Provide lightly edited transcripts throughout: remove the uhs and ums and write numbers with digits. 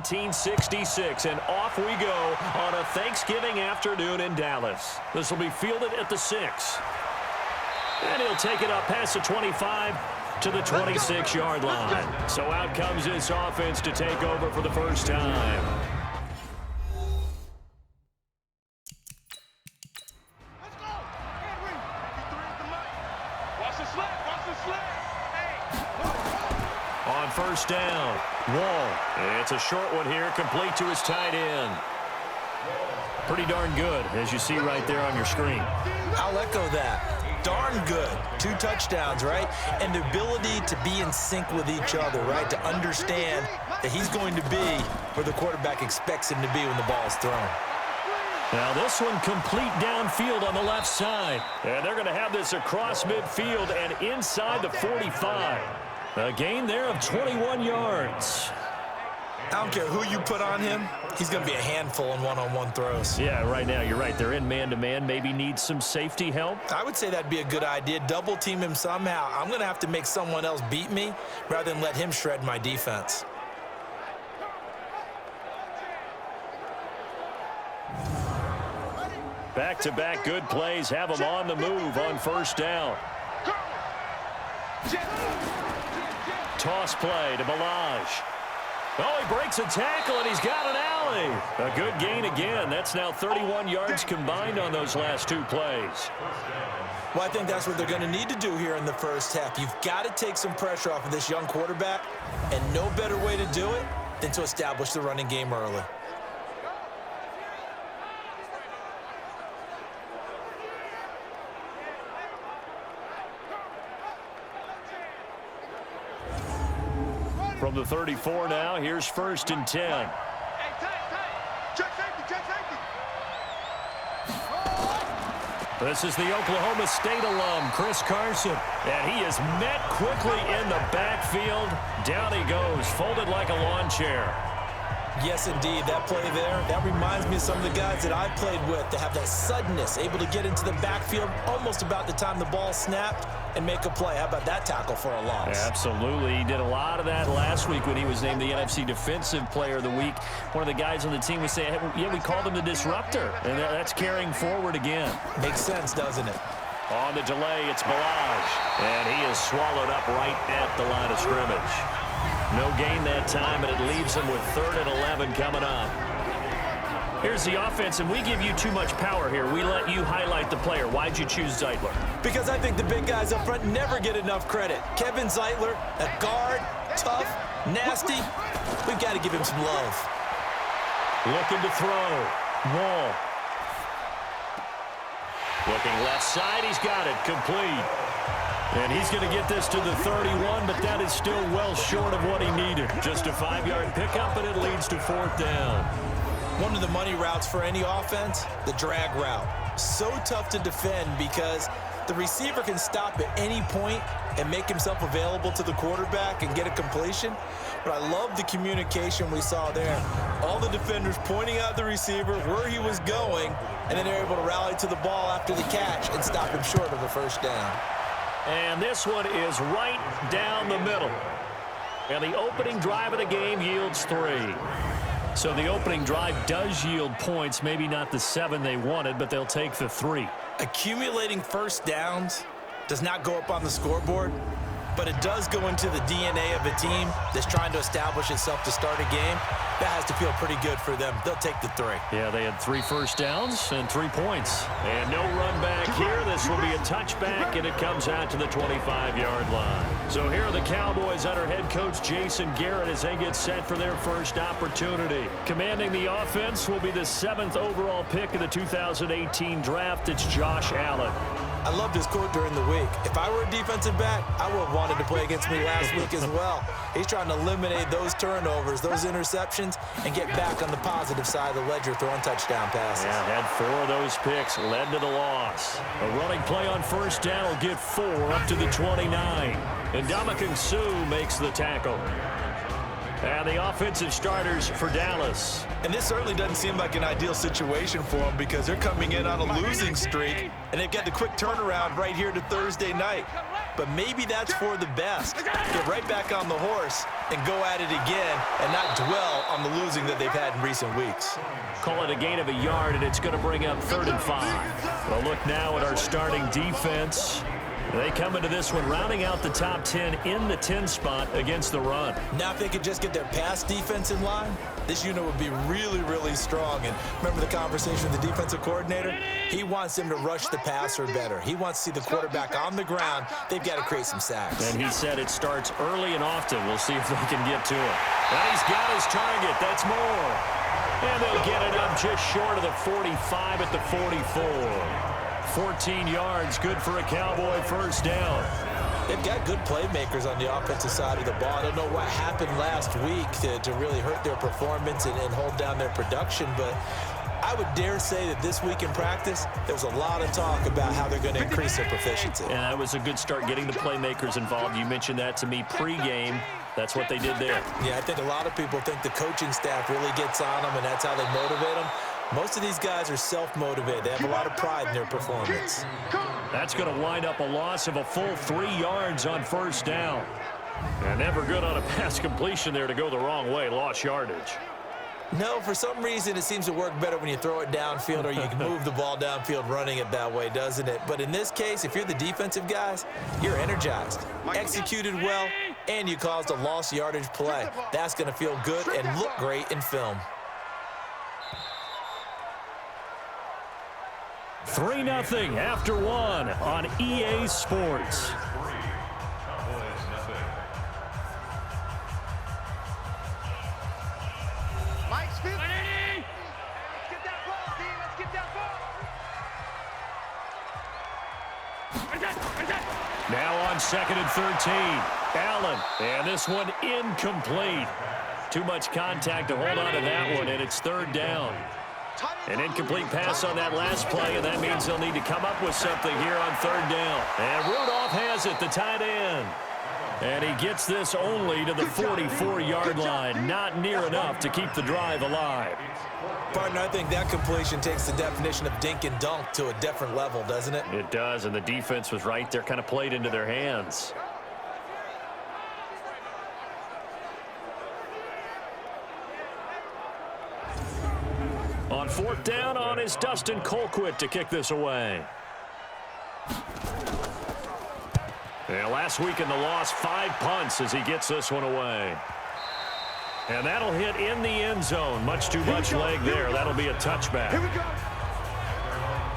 1966, and off we go on a Thanksgiving afternoon in Dallas. This will be fielded at the 6. And he'll take it up past the 25 to the 26-yard line. So out comes this offense to take over for the first time. On first down, Wall. It's a short one here, complete to his tight end. Pretty darn good, as you see right there on your screen. I'll echo that. Darn good. 2 touchdowns, right? And the ability to be in sync with each other, right? To understand that he's going to be where the quarterback expects him to be when the ball is thrown. Now this one complete downfield on the left side. And they're going to have this across midfield and inside the 45. A gain there of 21 yards. I don't care who you put on him, he's going to be a handful in one-on-one throws. Yeah, right now, you're right. They're in man-to-man. Maybe need some safety help. I would say that'd be a good idea. Double team him somehow. I'm going to have to make someone else beat me rather than let him shred my defense. Back-to-back good plays have him on the move on first down. Toss play to Balaj. Oh, he breaks a tackle, and he's got an alley. A good gain again. That's now 31 yards combined on those last 2 plays. Well, I think that's what they're going to need to do here in the first half. You've got to take some pressure off of this young quarterback, and no better way to do it than to establish the running game early. From the 34 now, here's first and 10. This is the Oklahoma State alum, Chris Carson. And he is met quickly in the backfield. Down he goes, folded like a lawn chair. Yes, indeed. That play there, that reminds me of some of the guys that I played with that have that suddenness, able to get into the backfield almost about the time the ball snapped and make a play. How about that tackle for a loss? Absolutely. He did a lot of that last week when he was named the NFC Defensive Player of the Week. One of the guys on the team was saying, hey, yeah, we called him the disruptor, and that's carrying forward again. Makes sense, doesn't it? On the delay, it's Balaj, and he is swallowed up right at the line of scrimmage. No gain that time, and it leaves him with 3rd and 11 coming up. Here's the offense, and we give you too much power here. We let you highlight the player. Why'd you choose Zeitler? Because I think the big guys up front never get enough credit. Kevin Zeitler, a guard, tough, nasty. We've got to give him some love. Looking to throw. Wall. Looking left side. He's got it. Complete. And he's going to get this to the 31, but that is still well short of what he needed. Just a 5-yard pickup, and it leads to 4th down. One of the money routes for any offense, the drag route. So tough to defend because the receiver can stop at any point and make himself available to the quarterback and get a completion. But I love the communication we saw there. All the defenders pointing out the receiver, where he was going, and then they're able to rally to the ball after the catch and stop him short of a first down. And this one is right down the middle. And the opening drive of the game yields 3. So the opening drive does yield points, maybe not the 7 they wanted, but they'll take the 3. Accumulating first downs does not go up on the scoreboard, but it does go into the DNA of a team that's trying to establish itself to start a game. That has to feel pretty good for them. They'll take the 3. Yeah, they had 3 first downs and 3 points. And no run back here. This will be a touchback, and it comes out to the 25-yard line. So here are the Cowboys under head coach Jason Garrett as they get set for their first opportunity. Commanding the offense will be the 7th overall pick of the 2018 draft. It's Josh Allen. I loved his quote during the week. If I were a defensive back, I would have wanted to play against me last week as well. He's trying to eliminate those turnovers, those interceptions, and get back on the positive side of the ledger throwing touchdown passes. Yeah, had 4 of those picks, led to the loss. A running play on first down will get 4 up to the 29. And Ndamukong Suh makes the tackle. And the offensive starters for Dallas. And this certainly doesn't seem like an ideal situation for them because they're coming in on a losing streak, and they've got the quick turnaround right here to Thursday night. but maybe that's for the best. Get right back on the horse and go at it again and not dwell on the losing that they've had in recent weeks. Call it a gain of a yard, and it's going to bring up 3rd and 5. Well, look now at our starting defense. They come into this one rounding out the top 10 in the 10 spot against the run. Now if they could just get their pass defense in line, this unit would be really, really strong. And remember the conversation with the defensive coordinator? He wants them to rush the passer better. He wants to see the quarterback on the ground. They've got to create some sacks. And he said it starts early and often. We'll see if they can get to it. And he's got his target. That's more. And they'll get it up just short of the 45 at the 44. 14 yards, good for a Cowboy first down. They've got good playmakers on the offensive side of the ball. I don't know what happened last week to really hurt their performance and hold down their production, but I would dare say that this week in practice, there was a lot of talk about how they're going to increase their proficiency. And that was a good start getting the playmakers involved. You mentioned that to me pregame. That's what they did there. Yeah, I think a lot of people think the coaching staff really gets on them, and that's how they motivate them. Most of these guys are self-motivated. They have a lot of pride in their performance. That's going to wind up a loss of a full 3 yards on first down. And never good on a pass completion there to go the wrong way. Lost yardage. No, for some reason, it seems to work better when you throw it downfield or you can move the ball downfield running it that way, doesn't it? But in this case, if you're the defensive guys, you're energized, executed well, and you caused a lost yardage play. That's going to feel good and look great in film. 3-0 after 1 on EA Sports. Now on 2nd and 13. Allen, and this one incomplete. Too much contact to hold on to that one, and it's 3rd down. An incomplete pass on that last play, and that means they'll need to come up with something here on 3rd down. And Rudolph has it, the tight end. And he gets this only to the 44-yard line. Not near enough to keep the drive alive. Partner, I think that completion takes the definition of dink and dunk to a different level, doesn't it? It does, and the defense was right there, kind of played into their hands. On 4th down on is Dustin Colquitt to kick this away. And last week in the loss, 5 punts as he gets this one away. And that'll hit in the end zone. Much too much leg there. That'll be a touchback. Here we go.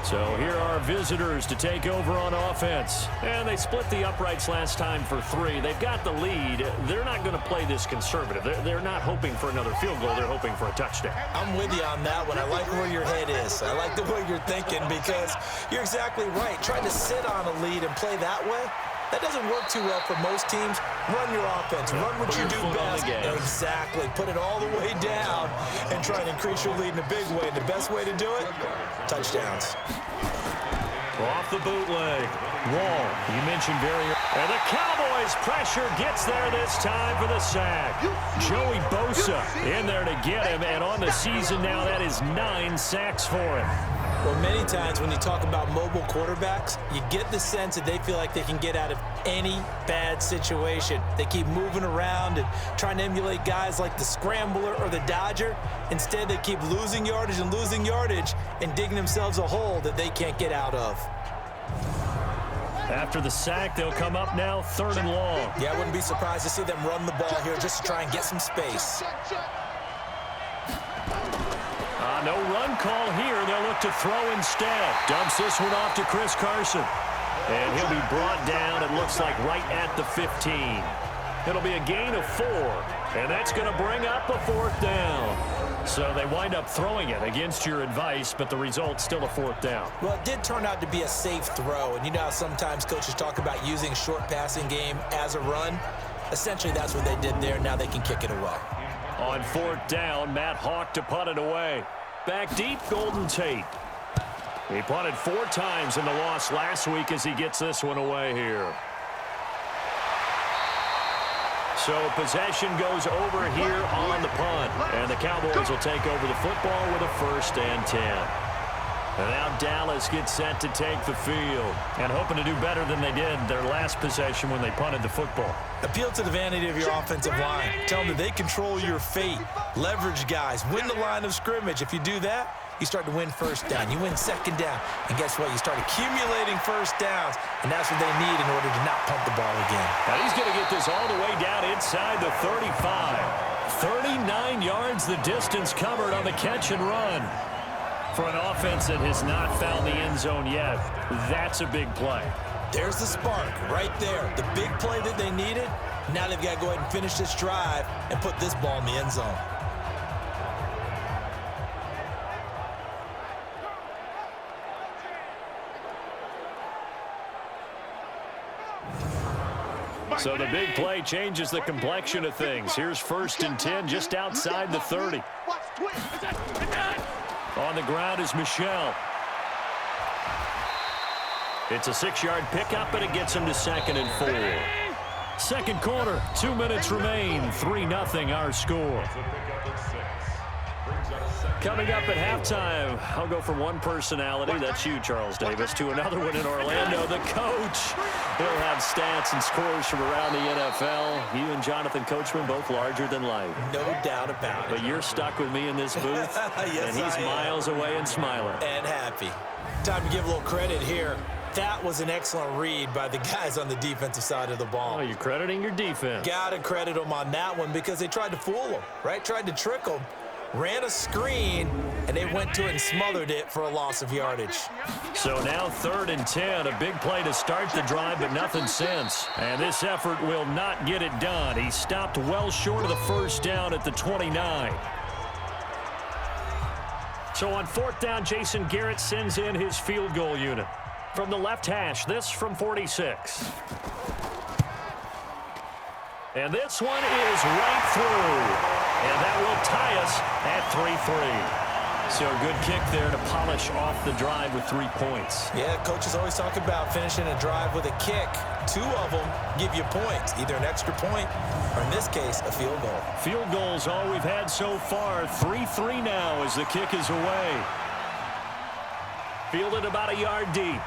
So here are visitors to take over on offense. And they split the uprights last time for 3. They've got the lead. They're not going to play this conservative. They're not hoping for another field goal. They're hoping for a touchdown. I'm with you on that one. I like where your head is. I like the way you're thinking because you're exactly right. Trying to sit on a lead and play that way, that doesn't work too well for most teams. Run your offense. Run what you do best. Exactly. Put it all the way down and try and increase your lead in a big way. And the best way to do it, touchdowns. Off the bootleg. Wall, you mentioned very early. And the Cowboys' pressure gets there this time for the sack. Joey Bosa in there to get him. And on the season now, that is 9 sacks for him. Well, many times when you talk about mobile quarterbacks, you get the sense that they feel like they can get out of any bad situation. They keep moving around and trying to emulate guys like the Scrambler or the Dodger. Instead, they keep losing yardage and digging themselves a hole that they can't get out of. After the sack, they'll come up now 3rd and long. Yeah, I wouldn't be surprised to see them run the ball here just to try and get some space. No run call here. They'll look to throw instead. Dumps this one off to Chris Carson. And he'll be brought down, it looks like, right at the 15. It'll be a gain of 4. And that's going to bring up a 4th down. So they wind up throwing it against your advice, but the result's still a 4th down. Well, it did turn out to be a safe throw. And you know how sometimes coaches talk about using short passing game as a run? Essentially, that's what they did there. Now they can kick it away. On 4th down, Matt Hawk to punt it away. Back deep, Golden Tate. He punted 4 times in the loss last week as he gets this one away here. So possession goes over here on the punt. And the Cowboys will take over the football with a 1st and 10. And now Dallas gets set to take the field and hoping to do better than they did their last possession when they punted the football. Appeal to the vanity of your offensive line. Tell them that they control your fate. Leverage guys. Win the line of scrimmage. If you do that, you start to win first down. You win second down. And guess what? You start accumulating first downs. And that's what they need in order to not punt the ball again. Now he's going to get this all the way down inside the 35. 39 yards the distance covered on the catch and run. For an offense that has not found the end zone yet, that's a big play. There's the spark right there. The big play that they needed. Now they've got to go ahead and finish this drive and put this ball in the end zone. So the big play changes the complexion of things. Here's 1st and 10 just outside the 30. On the ground is Michel. It's a 6-yard pickup, and it gets him to 2nd and 4. Second quarter, 2 minutes remain. 3-0 our score. Coming up at halftime, I'll go from one personality, that's you, Charles Davis, to another one in Orlando, the coach. He'll have stats and scores from around the NFL. You and Jonathan Coachman, both larger than life. No doubt about it. But you're stuck with me in this booth, yes, and he's miles away and smiling. And happy. Time to give a little credit here. That was an excellent read by the guys on the defensive side of the ball. Oh, you're crediting your defense. Got to credit them on that one because they tried to fool them, right? Tried to trick them. Ran a screen, and they went to it and smothered it for a loss of yardage. So now 3rd and 10, a big play to start the drive, but nothing since. And this effort will not get it done. He stopped well short of the first down at the 29. So on 4th down, Jason Garrett sends in his field goal unit. From the left hash, this from 46. And this one is right through. And that will tie us at 3-3. So a good kick there to polish off the drive with 3 points. Yeah, coaches always talk about finishing a drive with a kick. 2 of them give you points, either an extra point or, in this case, a field goal. Field goals all we've had so far. 3-3 now as the kick is away. Fielded about a yard deep.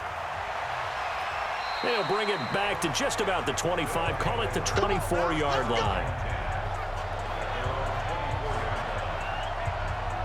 They'll bring it back to just about the 25. Call it the 24-yard line.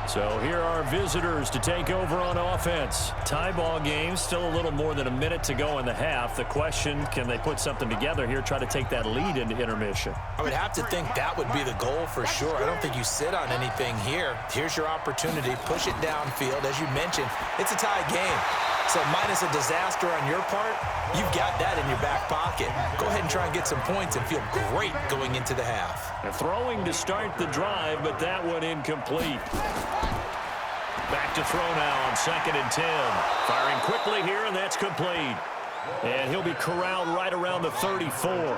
So here are visitors to take over on offense. Tie ball game, still a little more than a minute to go in the half. The question, can they put something together here, try to take that lead into intermission? I would have to think that would be the goal for sure. I don't think you sit on anything here. Here's your opportunity. Push it downfield. As you mentioned, it's a tie game. So minus a disaster on your part, you've got that in your back pocket. Go ahead and try and get some points and feel great going into the half. They're throwing to start the drive, but that one incomplete. Back to throw now on 2nd and 10. Firing quickly here, and that's complete. And he'll be corralled right around the 34.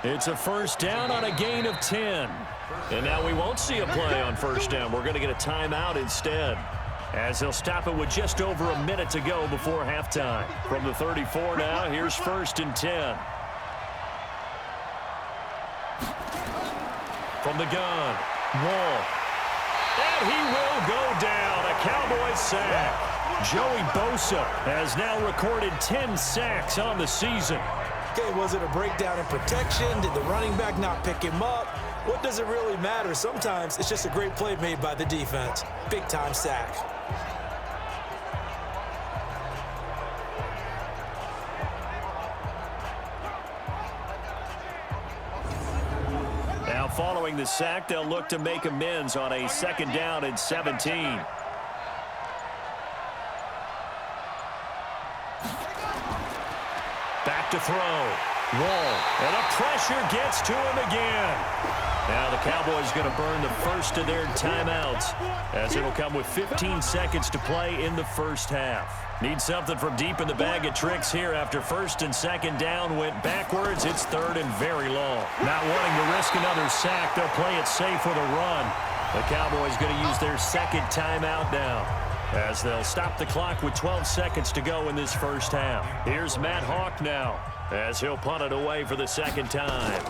It's a first down on a gain of 10. And now we won't see a play on first down. We're going to get a timeout instead, as he'll stop it with just over a minute to go before halftime. From the 34 now, here's 1st and 10. From the gun, Wall. And he will go down. A Cowboys sack. Joey Bosa has now recorded 10 sacks on the season. Okay, was it a breakdown in protection? Did the running back not pick him up? What does it really matter? Sometimes it's just a great play made by the defense. Big-time sack. Now following the sack, they'll look to make amends on a 2nd down and 17. Back to throw. Wall. And the pressure gets to him again. Now the Cowboys going to burn the first of their timeouts, as it'll come with 15 seconds to play in the first half. Need something from deep in the bag of tricks here after 1st and 2nd down went backwards. It's 3rd and very long. Not wanting to risk another sack, they'll play it safe with a run. The Cowboys going to use their 2nd timeout now, as they'll stop the clock with 12 seconds to go in this first half. Here's Matt Hawk now, as he'll punt it away for the 2nd time.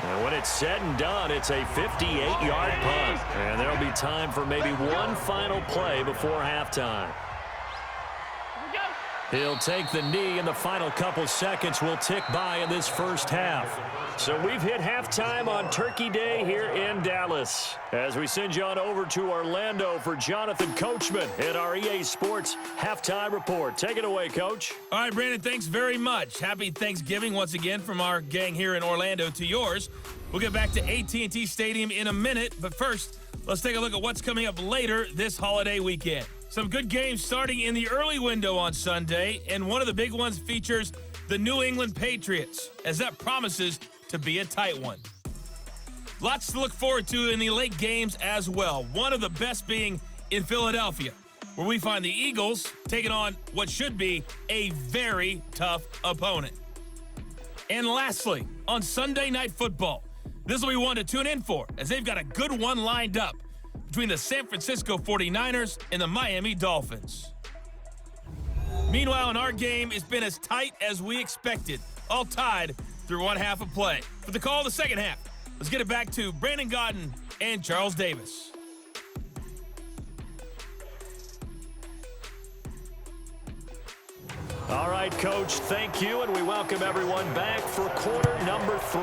And when it's said and done, it's a 58-yard punt. And there'll be time for maybe one final play before halftime. He'll take the knee, and the final couple seconds will tick by in this first half. So we've hit halftime on Turkey Day here in Dallas. As we send you on over to Orlando for Jonathan Coachman in our EA Sports Halftime Report. Take it away, Coach. All right, Brandon, thanks very much. Happy Thanksgiving once again from our gang here in Orlando to yours. We'll get back to AT&T Stadium in a minute, but first, let's take a look at what's coming up later this holiday weekend. Some good games starting in the early window on Sunday, and one of the big ones features the New England Patriots, as that promises to be a tight one. Lots to look forward to in the late games as well. One of the best being in Philadelphia, where we find the Eagles taking on what should be a very tough opponent. And lastly, on Sunday Night Football, this will be one to tune in for, as they've got a good one lined up between the San Francisco 49ers and the Miami Dolphins. Meanwhile, in our game, it's been as tight as we expected, all tied through one half of play. For the call of the second half, let's get it back to Brandon Gaudin and Charles Davis. All right, Coach, thank you, and we welcome everyone back for quarter number 3.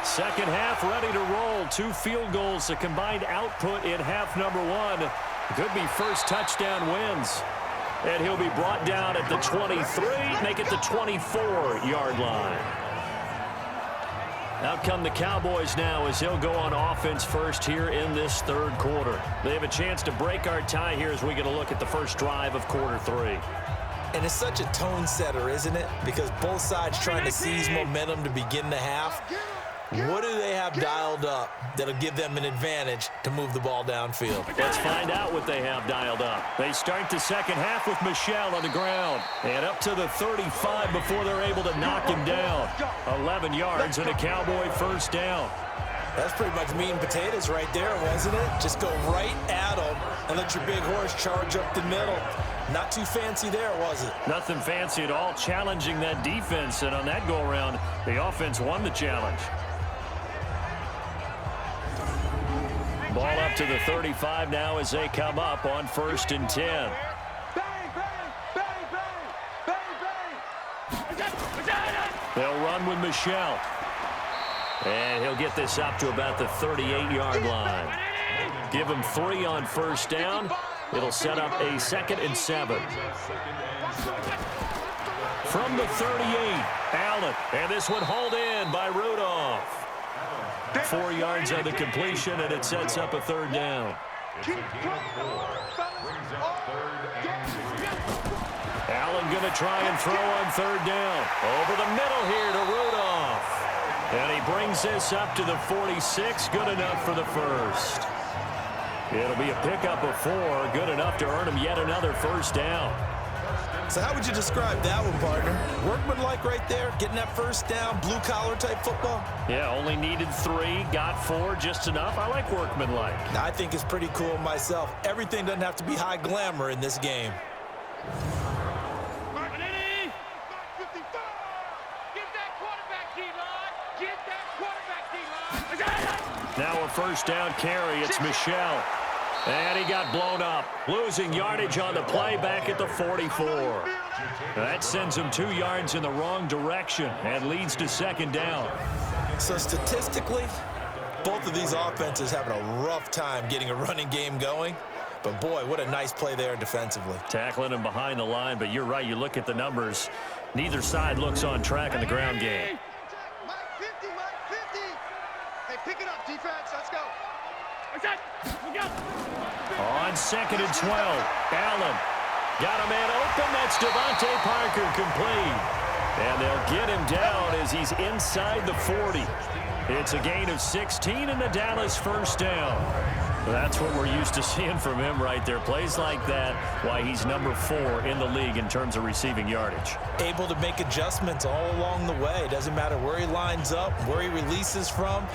Second half ready to roll. 2 field goals, a combined output in half number 1. Could be first touchdown wins. And he'll be brought down at the 23, make it the 24-yard line. Out come the Cowboys now as he'll go on offense first here in this third quarter. They have a chance to break our tie here as we get a look at the first drive of quarter 3. And it's such a tone setter, isn't it? Because both sides trying to seize momentum to begin the half. What do they have dialed up that'll give them an advantage to move the ball downfield? Let's find out what they have dialed up. They start the second half with Michel on the ground. And up to the 35 before they're able to knock him down. 11 yards and a Cowboy first down. That's pretty much meat and potatoes right there, wasn't it? Just go right at them and let your big horse charge up the middle. Not too fancy there, was it? Nothing fancy at all, challenging that defense. And on that go-around, the offense won the challenge. Ball up to the 35 now as they come up on 1st and 10. Bang, bang, bang, bang, bang, bang. They'll run with Michel. And he'll get this up to about the 38-yard line. Give him 3 on first down. It'll set up a 2nd and 7. From the 38, Allen. And this one hauled in by Rudolph. 4 yards on the completion, and it sets up a 3rd down. Allen going to try and throw on 3rd down. Over the middle here to Rudolph. And he brings this up to the 46. Good enough for the first. It'll be a pickup of 4. Good enough to earn him yet another first down. So how would you describe that one, partner? Workmanlike right there, getting that first down, blue-collar type football? Yeah, only needed 3, got 4, just enough. I like workmanlike. I think it's pretty cool myself. Everything doesn't have to be high glamour in this game. Now a first down carry. It's Michel. And he got blown up. Losing yardage on the play back at the 44. That sends him 2 yards in the wrong direction and leads to 2nd down. So statistically, both of these offenses having a rough time getting a running game going. But boy, what a nice play there defensively. Tackling him behind the line, but you're right. You look at the numbers. Neither side looks on track in the ground game. Pick it up, defense. Let's go. On 2nd and 12, Allen got a man open. That's Devontae Parker complete. And they'll get him down as he's inside the 40. It's a gain of 16 and the Dallas first down. That's what we're used to seeing from him right there. Plays like that, why he's number 4 in the league in terms of receiving yardage. Able to make adjustments all along the way. Doesn't matter where he lines up, where he releases from.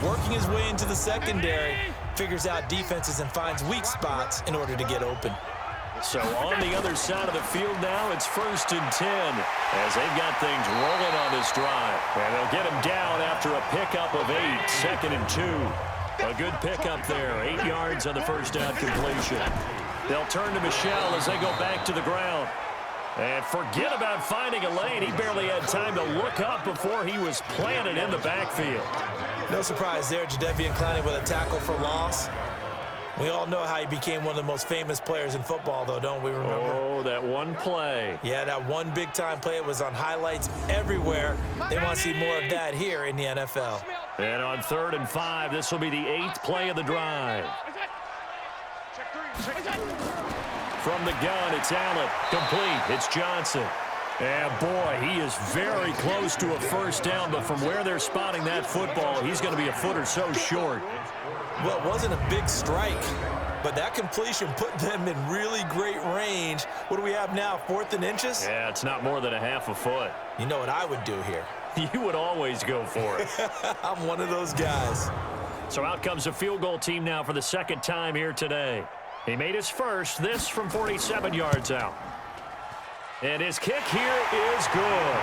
Working his way into the secondary, figures out defenses and finds weak spots in order to get open. So on the other side of the field now, it's 1st and 10 as they've got things rolling on this drive. And they'll get him down after a pickup of 8, 2nd and 2. A good pickup there, 8 yards on the first down completion. They'll turn to Michel as they go back to the ground. And forget about finding a lane. He barely had time to look up before he was planted in the backfield. No surprise there, Jadeveon Clowney with a tackle for loss. We all know how he became one of the most famous players in football, though, don't we remember? Oh, that one play. Yeah, that one big-time play. It was on highlights everywhere. They want to see more of that here in the NFL. And on 3rd and 5, this will be the 8th play of the drive. From the gun, it's Allen. Complete. It's Johnson. And, boy, he is very close to a first down, but from where they're spotting that football, he's going to be a foot or so short. Well, it wasn't a big strike, but that completion put them in really great range. What do we have now, 4th and inches? Yeah, it's not more than a half a foot. You know what I would do here? You would always go for it. I'm one of those guys. So out comes a field goal team now for the 2nd time here today. He made his first, this from 47 yards out. And his kick here is good.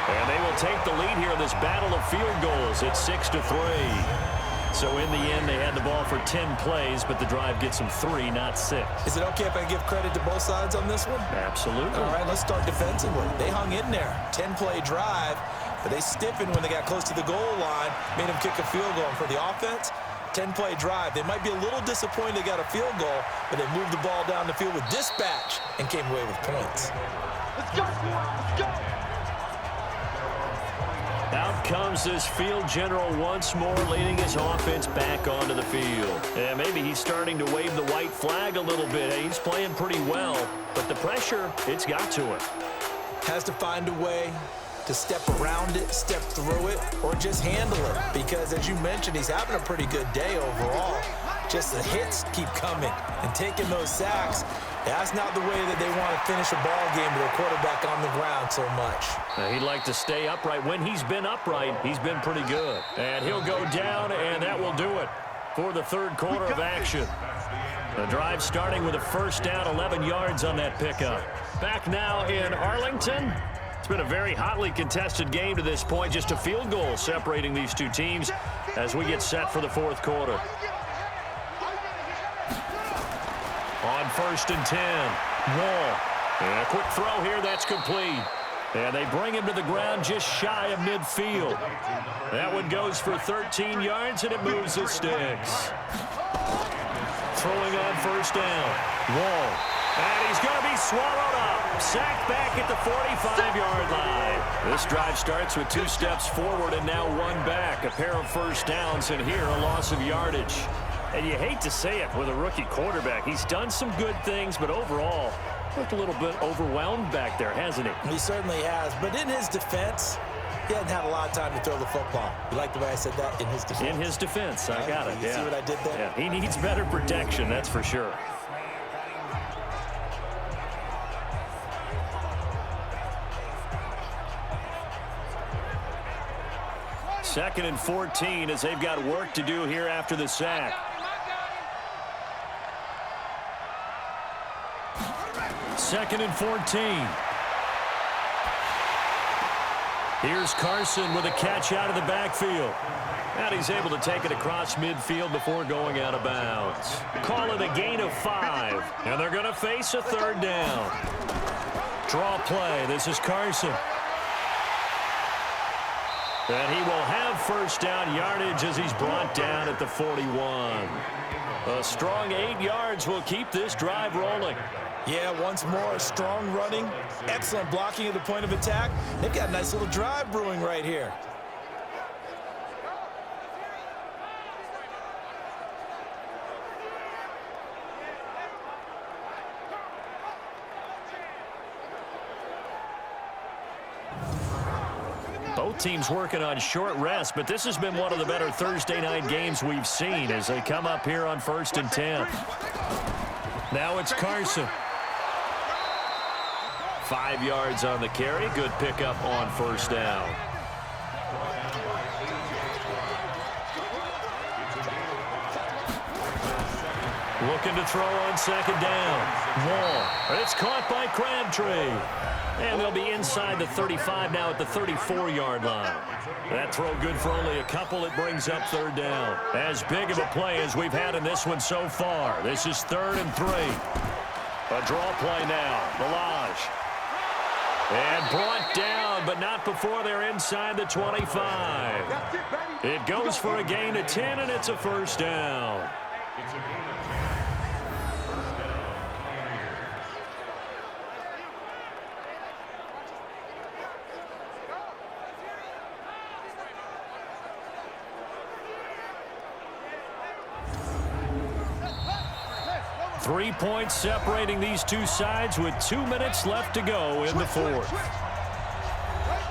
And they will take the lead here in this battle of field goals. It's 6-3. So in the end, they had the ball for 10 plays, but the drive gets them 3, not 6. Is it okay if I give credit to both sides on this one? Absolutely. All right, let's start defensively. They hung in there. 10-play drive, but they stiffened when they got close to the goal line, made them kick a field goal. And for the offense, 10-play drive. They might be a little disappointed they got a field goal, but they moved the ball down the field with dispatch and came away with points. Let's go, let's go. Out comes this field general once more, leading his offense back onto the field. And maybe he's starting to wave the white flag a little bit. Hey, he's playing pretty well, but the pressure, it's got to him. Has to find a way to step around it, step through it, or just handle it. Because, as you mentioned, he's having a pretty good day overall. Just the hits keep coming and taking those sacks. That's not the way that they want to finish a ball game with a quarterback on the ground so much. He'd like to stay upright. When he's been upright, he's been pretty good. And he'll go down, and that will do it for the 3rd quarter of action. The drive starting with a first down, 11 yards on that pickup. Back now in Arlington. It's been a very hotly contested game to this point. Just a field goal separating these two teams as we get set for the 4th quarter. On 1st and 10, Wall. And a quick throw here, that's complete. And they bring him to the ground just shy of midfield. That one goes for 13 yards, and it moves the sticks. Throwing on 1st down, Wall. And he's going to be swallowed up. Sacked back at the 45-yard line. This drive starts with 2 steps forward and now 1 back. A pair of first downs, and here a loss of yardage. And you hate to say it with a rookie quarterback. He's done some good things, but overall, looked a little bit overwhelmed back there, hasn't he? He certainly has. But in his defense, he hasn't had a lot of time to throw the football. You like the way I said that? In his defense. In his defense. I got it, You yeah. see what I did there? Yeah, he needs better protection, that's for sure. Second and 14 as they've got work to do here after the sack. Second and 14. Here's Carson with a catch out of the backfield. And he's able to take it across midfield before going out of bounds. Call it a gain of 5. And they're going to face a 3rd down. Draw play. This is Carson. And he will have first down yardage as he's brought down at the 41. A strong 8 yards will keep this drive rolling. Yeah, once more, strong running, excellent blocking at the point of attack. They've got a nice little drive brewing right here. Both teams working on short rest, but this has been one of the better Thursday night games we've seen as they come up here on 1st and 10. Now it's Carson. 5 yards on the carry. Good pickup on first down. Looking to throw on second down. Wall. It's caught by Crabtree. And they'll be inside the 35 now at the 34-yard line. That throw good for only a couple. It brings up third down. As big of a play as we've had in this one so far. This is 3rd and 3. A draw play now. Balaj. And brought down, but not before they're inside the 25. It goes for a gain of 10, and it's a first down. 3 points separating these two sides with 2 minutes left to go in the fourth.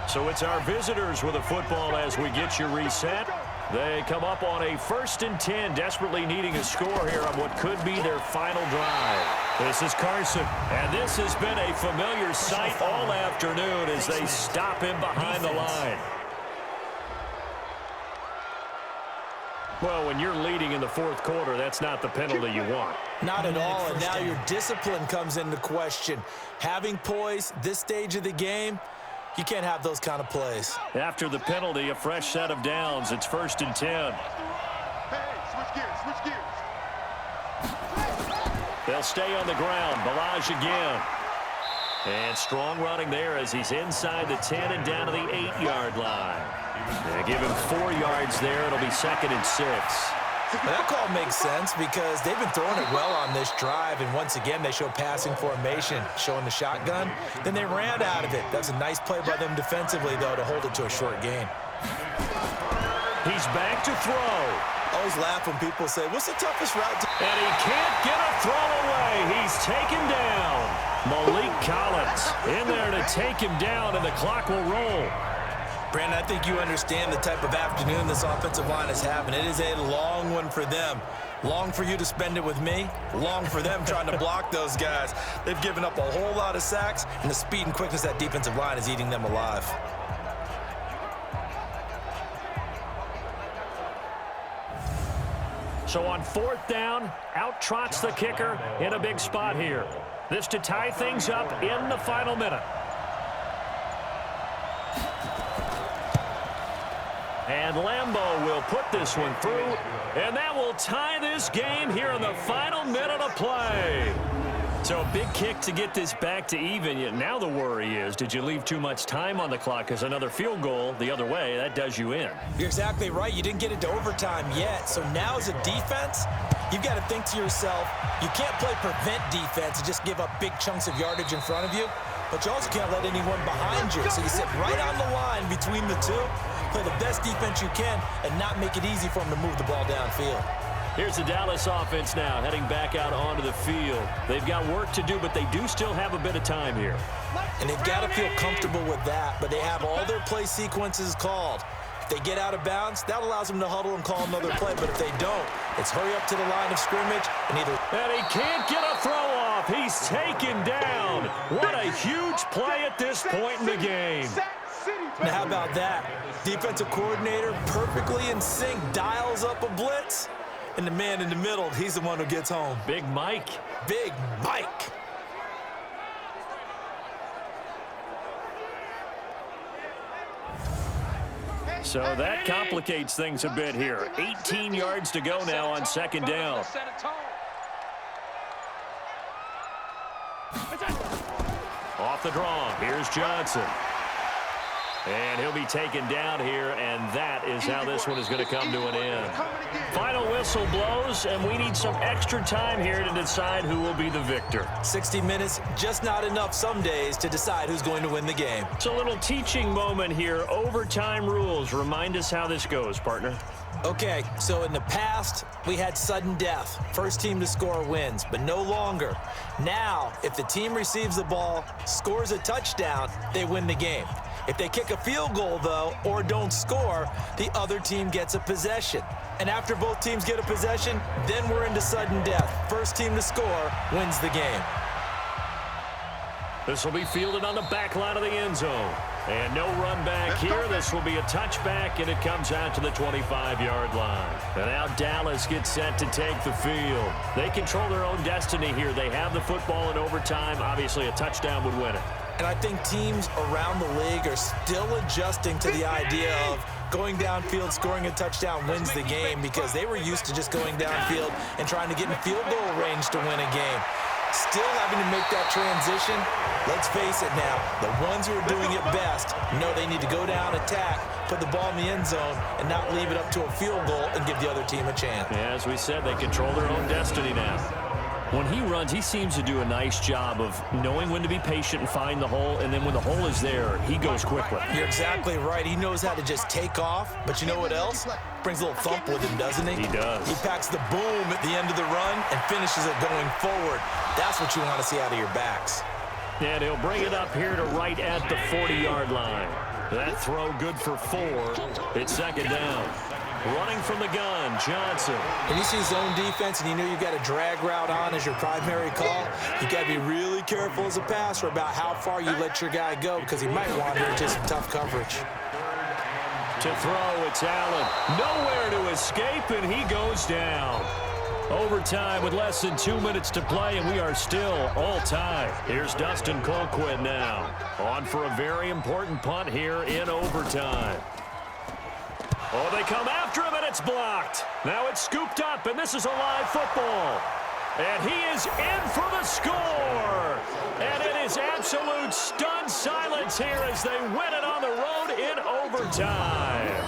So it's our visitors with a football as we get you reset. They come up on a 1st and 10, desperately needing a score here on what could be their final drive. This is Carson, and this has been a familiar sight all afternoon as they stop him behind the line. Well, when you're leading in the fourth quarter, that's not the penalty you want. Not at all, and now your discipline comes into question. Having poise this stage of the game, you can't have those kind of plays. After the penalty, a fresh set of downs. It's 1st and 10. Switch gears. They'll stay on the ground. Balaj again. And strong running there as he's inside the 10 and down to the 8-yard line. They give him 4 yards there. It'll be 2nd and 6. Well, that call makes sense because they've been throwing it well on this drive, and once again they show passing formation, showing the shotgun. Then they ran out of it. That's a nice play by them defensively, though, to hold it to a short gain. He's back to throw. Always laugh when people say, what's the toughest route to... And he can't get a throw away. He's taken down. Malik Collins in there to take him down, and the clock will roll. Brandon, I think you understand the type of afternoon this offensive line is having. It is a long one for them. Long for you to spend it with me. Long for them trying to block those guys. They've given up a whole lot of sacks, and the speed and quickness of that defensive line is eating them alive. So on 4th down, out trots the kicker in a big spot here. This to tie things up in the final minute. And Lambeau will put this one through, and that will tie this game here in the final minute of play. So a big kick to get this back to even. Yet now the worry is, did you leave too much time on the clock? Because another field goal the other way, that does you in. You're exactly right. You didn't get it to overtime yet. So now as a defense, you've got to think to yourself, you can't play prevent defense and just give up big chunks of yardage in front of you. But you also can't let anyone behind you. So you sit right on the line between the two, play the best defense you can, and not make it easy for them to move the ball downfield. Here's the Dallas offense now, heading back out onto the field. They've got work to do, but they do still have a bit of time here. And they've got to feel comfortable with that, but they have all their play sequences called. If they get out of bounds, that allows them to huddle and call another play. But if they don't, it's hurry up to the line of scrimmage and either... And he can't get a throw off. He's taken down. What a huge play at this point in the game. Now, how about that? Defensive coordinator perfectly in sync, dials up a blitz. And the man in the middle, he's the one who gets home. Big Mike. Big Mike. So that complicates things a bit here. 18 yards to go now on 2nd down. Off the draw. Here's Johnson. And he'll be taken down here, and that is how this one is going to come to an end. Final whistle blows, and we need some extra time here to decide who will be the victor. 60 minutes, just not enough some days to decide who's going to win the game. It's a little teaching moment here. Overtime rules. Remind us how this goes, partner. Okay, so in the past, we had sudden death. First team to score wins, but no longer. Now, if the team receives the ball, scores a touchdown, they win the game. If they kick a field goal, though, or don't score, the other team gets a possession. And after both teams get a possession, then we're into sudden death. First team to score wins the game. This will be fielded on the back line of the end zone. And no run back here. This will be a touchback, and it comes out to the 25-yard line. And now Dallas gets set to take the field. They control their own destiny here. They have the football in overtime. Obviously, a touchdown would win it. And I think teams around the league are still adjusting to the idea of going downfield, scoring a touchdown wins the game, because they were used to just going downfield and trying to get in field goal range to win a game. Still having to make that transition. Let's face it now, the ones who are doing it best know they need to go down, attack, put the ball in the end zone, and not leave it up to a field goal and give the other team a chance. Yeah, as we said, they control their own destiny now. When he runs, he seems to do a nice job of knowing when to be patient and find the hole, and then when the hole is there, he goes quickly. You're exactly right. He knows how to just take off, but you know what else? Brings a little thump with him, doesn't he? He does. He packs the boom at the end of the run and finishes it going forward. That's what you want to see out of your backs. And he'll bring it up here to right at the 40-yard line. That throw good for 4. It's second down. Running from the gun, Johnson. When you see zone defense and you know you've got a drag route on as your primary call, you got to be really careful as a passer about how far you let your guy go, because he might wander into some tough coverage. To throw, it's Allen. Nowhere to escape, and he goes down. Overtime with less than 2 minutes to play, and we are still all tied. Here's Dustin Colquitt now. On for a very important punt here in overtime. Oh, they come after him, and it's blocked. Now it's scooped up, and this is a live football. And he is in for the score. And it is absolute stunned silence here as they win it on the road in overtime.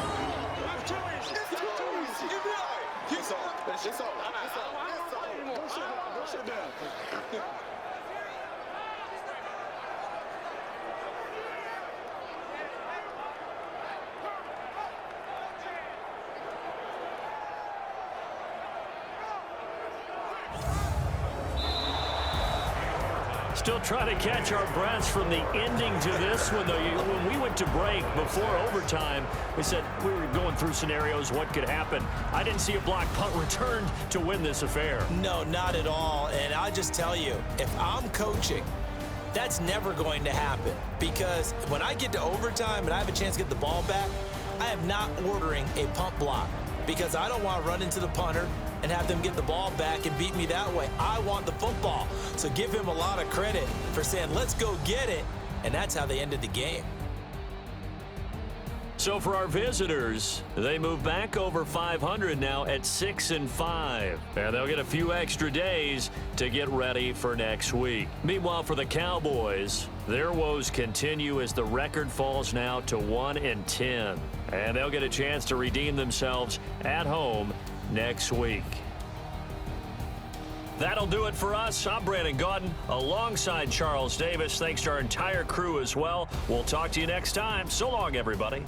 Still trying to catch our breaths from the ending to this one, though. When we went to break before overtime, we said we were going through scenarios, what could happen. I didn't see a block punt returned to win this affair. No, not at all. And I'll just tell you, if I'm coaching, that's never going to happen. Because when I get to overtime and I have a chance to get the ball back, I am not ordering a punt block, because I don't want to run into the punter and have them get the ball back and beat me that way. I want the football. So give him a lot of credit for saying, let's go get it. And that's how they ended the game. So for our visitors, they move back over 500 now at 6-5. And they'll get a few extra days to get ready for next week. Meanwhile, for the Cowboys, their woes continue as the record falls now to 1-10. And they'll get a chance to redeem themselves at home next week. That'll do it for us. I'm Brandon Gaudin alongside Charles Davis. Thanks to our entire crew as well. We'll talk to you next time. So long, everybody.